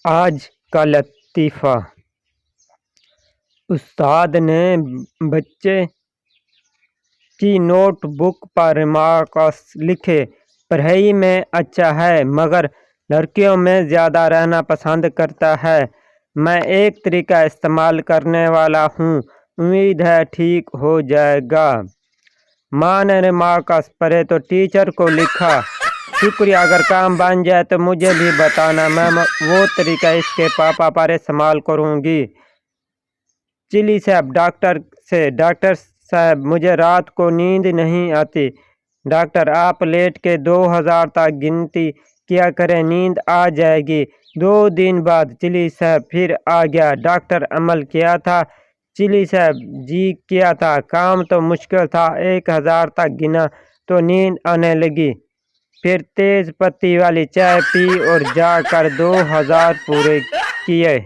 آج کا لطیفہ۔ استاد نے بچے کی نوٹ بک پر ریمارکس لکھے۔ پڑھائی میں اچھا ہے مگر لڑکیوں میں زیادہ رہنا پسند کرتا ہے۔ میں ایک طریقہ استعمال کرنے والا ہوں، امید ہے ٹھیک ہو جائے گا۔ ماں نے ریمارکس پڑھے تو ٹیچر کو لکھا، شکریہ، اگر کام بن جائے تو مجھے بھی بتانا، میں وہ طریقہ اس کے پاپا پر استعمال کروں گی۔ چلی صاحب ڈاکٹر سے، ڈاکٹر صاحب مجھے رات کو نیند نہیں آتی۔ ڈاکٹر آپ لیٹ کے 2000 تک گنتی کیا کریں، نیند آ جائے گی۔ 2 دن بعد چلی صاحب پھر آ گیا۔ ڈاکٹر عمل کیا تھا؟ چلی صاحب جی کیا تھا، کام تو مشکل تھا، 1000 تک گنا تو نیند آنے لگی، پھر تیز پتی والی چائے پی اور جا کر 2000 پورے کیے۔